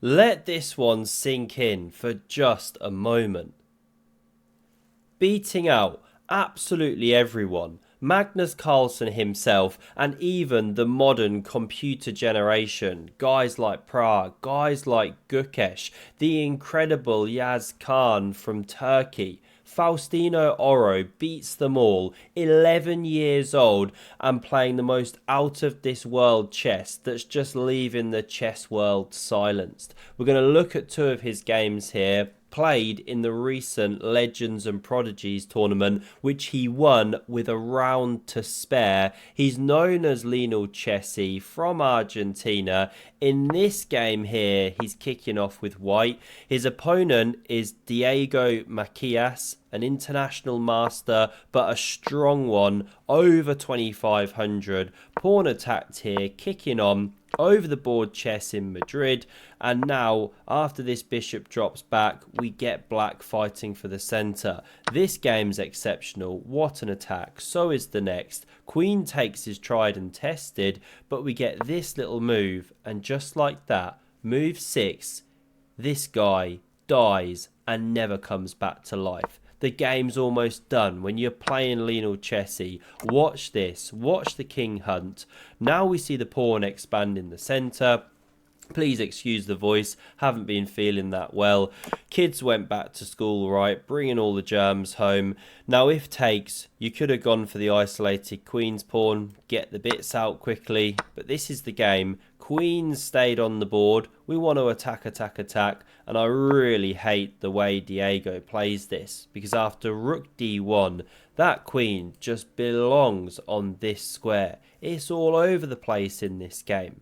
Let this one sink in for just a moment. Beating out absolutely everyone, Magnus Carlsen himself, and even the modern computer generation, guys like Prague, guys like Gukesh, the incredible Yaz Khan from Turkey. Faustino Oro beats them all, 11 years old, and playing the most out of this world chess that's just leaving the chess world silenced. We're going to look at two of his games here, played in the recent Legends and Prodigies tournament, which he won with a round to spare. He's known as Lionel Chessi from Argentina. In this game here, he's kicking off with white. His opponent is Diego Macias, an international master, but a strong one, over 2,500. Pawn attacked here, kicking on over the board chess in Madrid, and now after this bishop drops back, we get black fighting for the centre. This game's exceptional. What an attack. So is the next. Queen takes his tried and tested, but we get this little move, and just like that, move 6, this guy dies and never comes back to life. The game's almost done when you're playing Lionel Chessi. Watch this. Watch the king hunt. Now we see the pawn expand in the centre. Please excuse the voice, haven't been feeling that well. Kids went back to school, right, bringing all the germs home. Now if takes, you could have gone for the isolated queen's pawn, get the bits out quickly, but this is the game. Queens stayed on the board. We want to attack, and I really hate the way Diego plays this, because after rook d1, that queen just belongs on this square. It's all over the place in this game.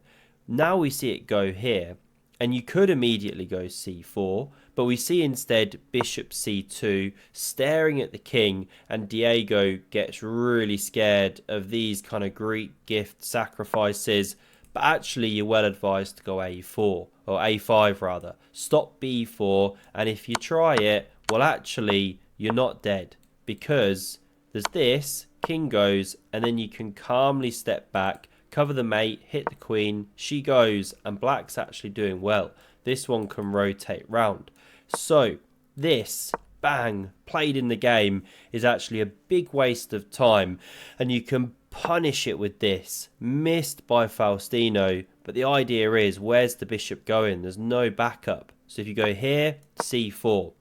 Now we see it go here, and you could immediately go c4, but we see instead bishop c2, staring at the king, and Diego gets really scared of these kind of Greek gift sacrifices, but actually you're well advised to go a4, or a5 rather. Stop b4, and if you try it, well actually you're not dead, because there's this, king goes, and then you can calmly step back, cover the mate, hit the queen, she goes, and black's actually doing well. This one can rotate round. So this, bang, played in the game is actually a big waste of time, and you can punish it with this. Missed by Faustino, but the idea is, where's the bishop going? There's no backup. So if you go here, c4,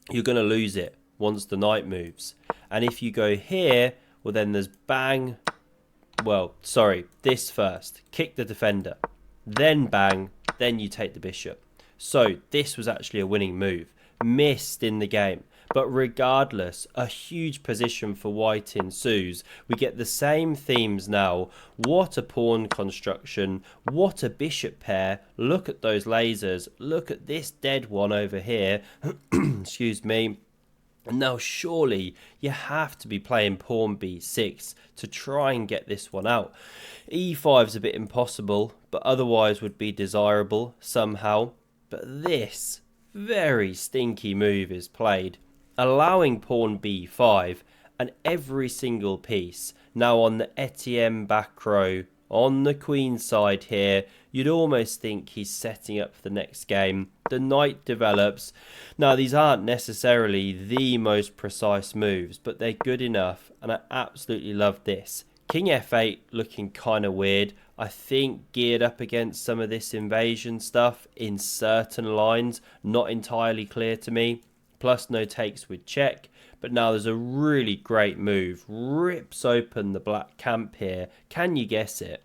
you're going to lose it once the knight moves. And if you go here, well then there's bang, well, sorry, this first, kick the defender, then bang, then you take the bishop. So this was actually a winning move, missed in the game, but regardless, a huge position for white ensues. We get the same themes now. What a pawn construction, what a bishop pair, look at those lasers, look at this dead one over here, excuse me. Now surely you have to be playing pawn b6 to try and get this one out. e5 is a bit impossible, but otherwise would be desirable somehow. But this very stinky move is played, allowing pawn b5 and every single piece. Now on the Etienne back row, on the queen side here, you'd almost think he's setting up for the next game. The knight develops. Now these aren't necessarily the most precise moves, but they're good enough, and I absolutely love this. King f8 looking kind of weird. I think geared up against some of this invasion stuff in certain lines, not entirely clear to me. Plus no takes with check. But now there's a really great move. Rips open the black camp here. Can you guess it?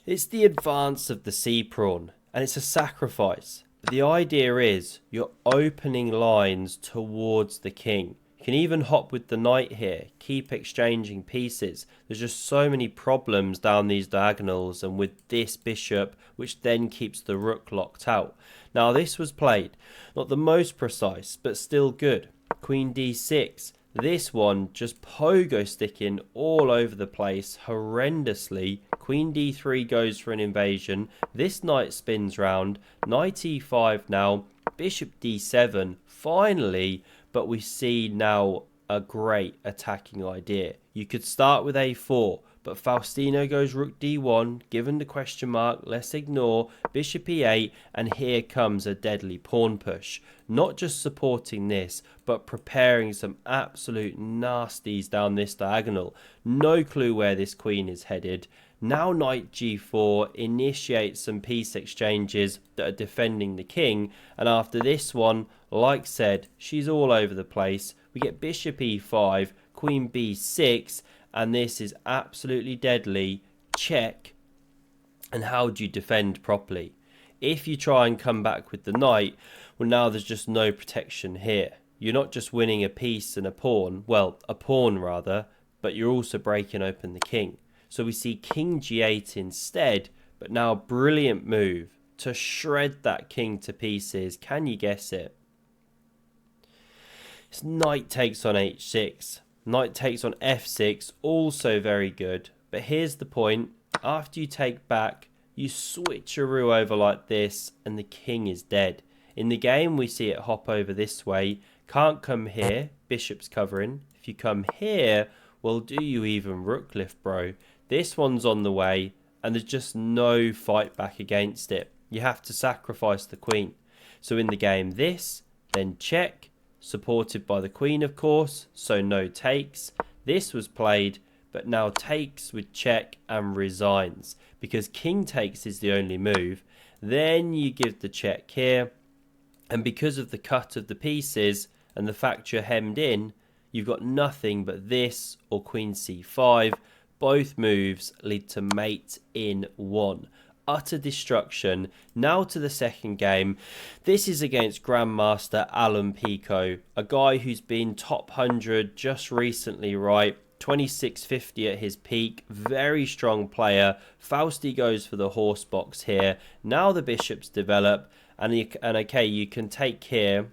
It's the advance of the c-pawn, and it's a sacrifice. But the idea is you're opening lines towards the king. You can even hop with the knight here, keep exchanging pieces. There's just so many problems down these diagonals, and with this bishop, which then keeps the rook locked out. Now this was played, not the most precise, but still good. Queen d6. This one just pogo sticking all over the place horrendously. Queen d3 goes for an invasion. This knight spins round. Knight e5 now. Bishop d7 finally, but we see now a great attacking idea. You could start with a4, but Faustino goes rook d1, given the question mark, let's ignore, bishop e8, and here comes a deadly pawn push. Not just supporting this, but preparing some absolute nasties down this diagonal. No clue where this queen is headed. Now knight g4 initiates some piece exchanges that are defending the king, and after this one, like said, she's all over the place. We get bishop e5, queen b6, and this is absolutely deadly. Check. And how do you defend properly? If you try and come back with the knight, well, now there's just no protection here. You're not just winning a piece and a pawn, well, a pawn rather, but you're also breaking open the king. So we see king g8 instead, but now a brilliant move to shred that king to pieces. Can you guess it? It's knight takes on h6. Knight takes on f6, also very good. But here's the point. After you take back, you switcheroo over like this, and the king is dead. In the game, we see it hop over this way. Can't come here. Bishop's covering. If you come here, well, do you even rook lift, bro? This one's on the way, and there's just no fight back against it. You have to sacrifice the queen. So in the game, this, then check, supported by the queen, of course, so no takes. This was played, but now takes with check and resigns, because king takes is the only move. Then you give the check here, and because of the cut of the pieces and the fact you're hemmed in, you've got nothing but this or queen c5. Both moves lead to mate in one. Utter destruction. Now to the second game. This is against Grandmaster Alan Pico, a guy who's been top 100 just recently, right? 2650 at his peak. Very strong player. Fausti goes for the horse box here. Now the bishops develop, and okay, you can take here,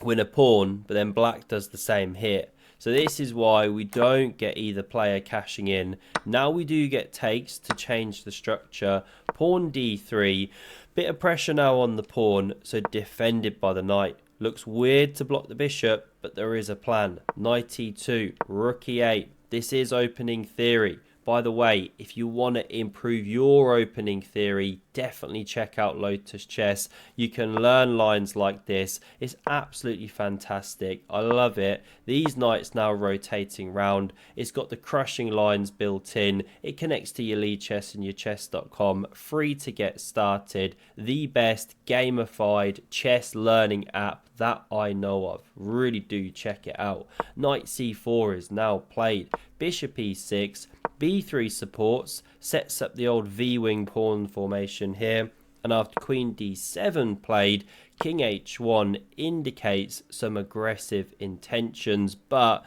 win a pawn, but then black does the same here. So this is why we don't get either player cashing in. Now we do get takes to change the structure. Pawn d3. Bit of pressure now on the pawn, so defended by the knight. Looks weird to block the bishop, but there is a plan. Knight e2, rook e8. This is opening theory. By the way, if you want to improve your opening theory, definitely check out Lotus Chess. You can learn lines like this. It's absolutely fantastic. I love it. These knights now rotating round. It's got the crushing lines built in. It connects to your lead chess and your chess.com. Free to get started. The best gamified chess learning app that I know of. Really do check it out. Knight c4 is now played. Bishop e6. b3 supports, sets up the old v-wing pawn formation here, and after queen d7 played, king h1 indicates some aggressive intentions, but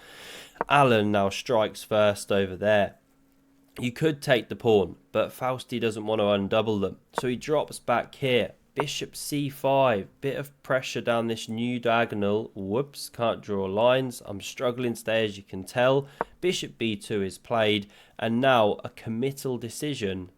Alan now strikes first over there. You could take the pawn, but Fausti doesn't want to undouble them, so he drops back here. Bishop c5, bit of pressure down this new diagonal. Whoops, can't draw lines. I'm struggling today, as you can tell. Bishop b2 is played, and now a committal decision.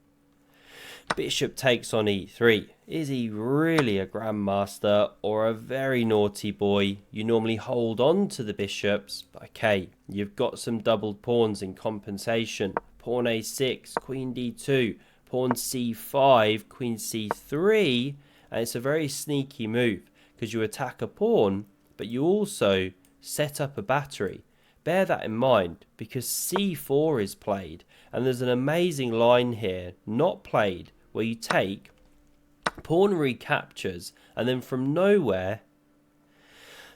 Bishop takes on e3. Is he really a grandmaster or a very naughty boy? You normally hold on to the bishops, but okay, you've got some doubled pawns in compensation. Pawn a6, queen d2, pawn c5, queen c3, and it's a very sneaky move because you attack a pawn, but you also set up a battery. Bear that in mind because c4 is played, and there's an amazing line here, not played, where you take, pawn recaptures, and then from nowhere,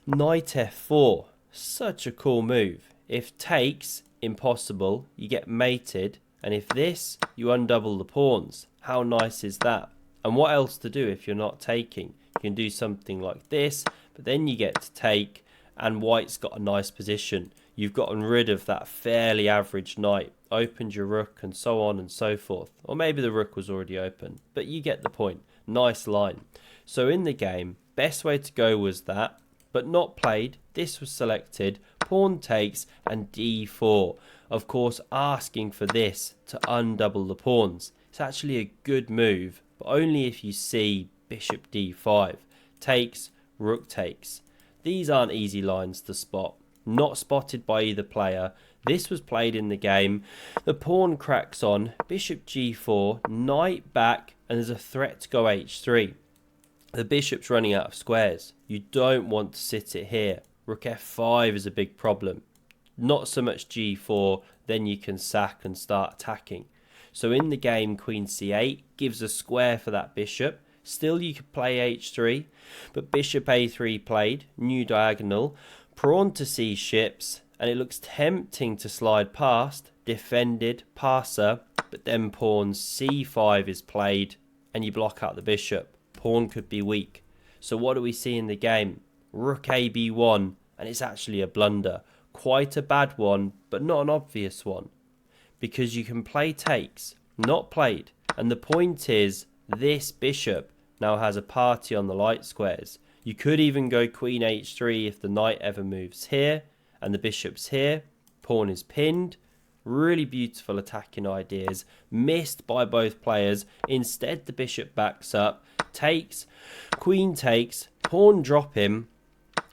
knight f4. Such a cool move. If takes, impossible, you get mated, and if this, you undouble the pawns. How nice is that? And what else to do if you're not taking? You can do something like this, but then you get to take, and white's got a nice position. You've gotten rid of that fairly average knight, opened your rook, and so on and so forth. Or maybe the rook was already open, but you get the point. Nice line. So in the game, best way to go was that, but not played. This was selected, pawn takes, and d4. Of course, asking for this to undouble the pawns. It's actually a good move, but only if you see bishop d5. Takes, rook takes. These aren't easy lines to spot. Not spotted by either player. This was played in the game. The pawn cracks on, bishop g4, knight back, and there's a threat to go h3. The bishop's running out of squares. You don't want to sit it here. Rook f5 is a big problem. Not so much g4, then you can sack and start attacking. So in the game, queen c8 gives a square for that bishop. Still, you could play h3, but bishop a3 played, new diagonal, pawn to c ships, and it looks tempting to slide past, defended, passer, but then pawn c5 is played, and you block out the bishop. Pawn could be weak. So what do we see in the game? Rook a b1, and it's actually a blunder. Quite a bad one, but not an obvious one. Because you can play takes, not played. And the point is, this bishop now has a party on the light squares. You could even go queen h3 if the knight ever moves here, and the bishop's here. Pawn is pinned. Really beautiful attacking ideas, missed by both players. Instead, the bishop backs up, takes, queen takes, pawn drop him,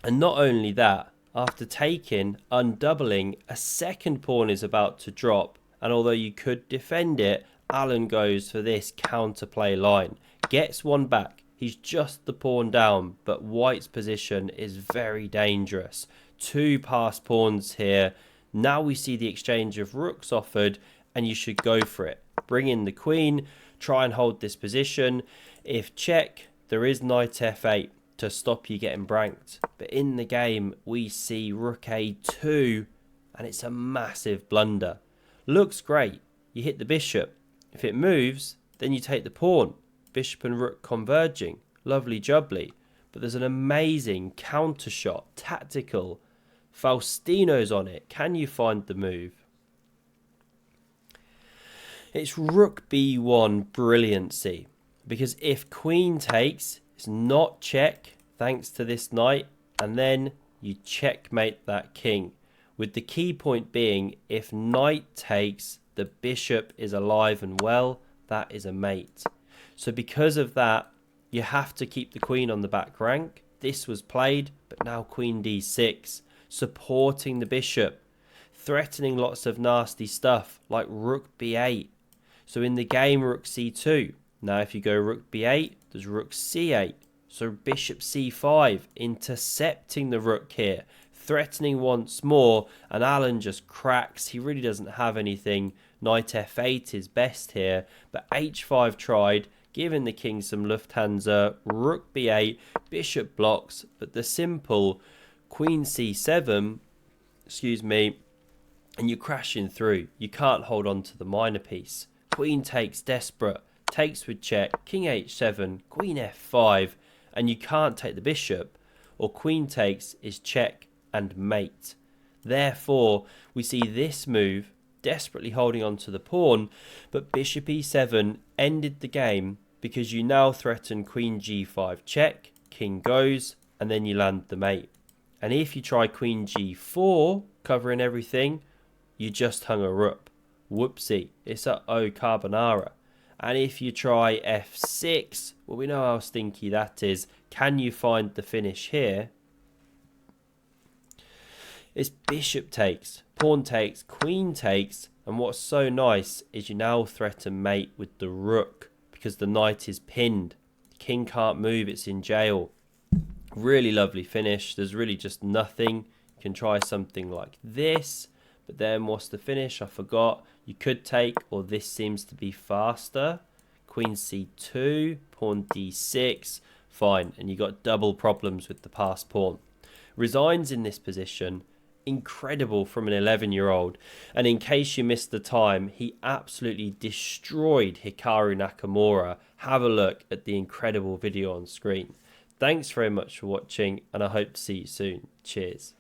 and not only that, after taking, undoubling, a second pawn is about to drop, and although you could defend it, Alan goes for this counterplay line, gets one back. He's just the pawn down, but white's position is very dangerous. Two passed pawns here. Now we see the exchange of rooks offered, and you should go for it. Bring in the queen, try and hold this position. If check, there is knight f8 to stop you getting branked. But in the game, we see rook a2, and it's a massive blunder. Looks great. You hit the bishop. If it moves, then you take the pawn. Bishop and rook converging. Lovely jubbly. But there's an amazing counter shot, tactical. Faustino's on it. Can you find the move? It's rook b1 brilliancy. Because if queen takes, it's not check thanks to this knight. And then you checkmate that king. With the key point being, if knight takes, the bishop is alive and well. That is a mate. So because of that, you have to keep the queen on the back rank. This was played, but now queen d6. Supporting the bishop, threatening lots of nasty stuff like rook b8. So in the game, rook c2. Now if you go rook b8, there's rook c8. So bishop c5, intercepting the rook here, threatening once more, and Alan just cracks. He really doesn't have anything. Knight f8 is best here, but h5 tried, giving the king some Lufthansa. Rook b8, bishop blocks, but the simple queen c7, and you're crashing through. You can't hold on to the minor piece. Queen takes desperate, takes with check, king h7, queen f5, and you can't take the bishop, or queen takes is check and mate. Therefore, we see this move, desperately holding on to the pawn, but bishop e7 ended the game because you now threaten queen g5 check, king goes, and then you land the mate. And if you try queen g4, covering everything, you just hung a rook. Whoopsie, it's a O carbonara. And if you try f6, well, we know how stinky that is. Can you find the finish here? It's bishop takes, pawn takes, queen takes, and what's so nice is you now threaten mate with the rook because the knight is pinned. The king can't move, it's in jail. Really lovely finish. There's really just nothing. You can try something like this, but then what's the finish? I forgot. You could take, or this seems to be faster. Queen c2, pawn d6, fine. And you got double problems with the passed pawn. Resigns in this position. Incredible from an 11-year-old. And in case you missed the time, he absolutely destroyed Hikaru Nakamura. Have a look at the incredible video on screen. Thanks very much for watching, and I hope to see you soon. Cheers.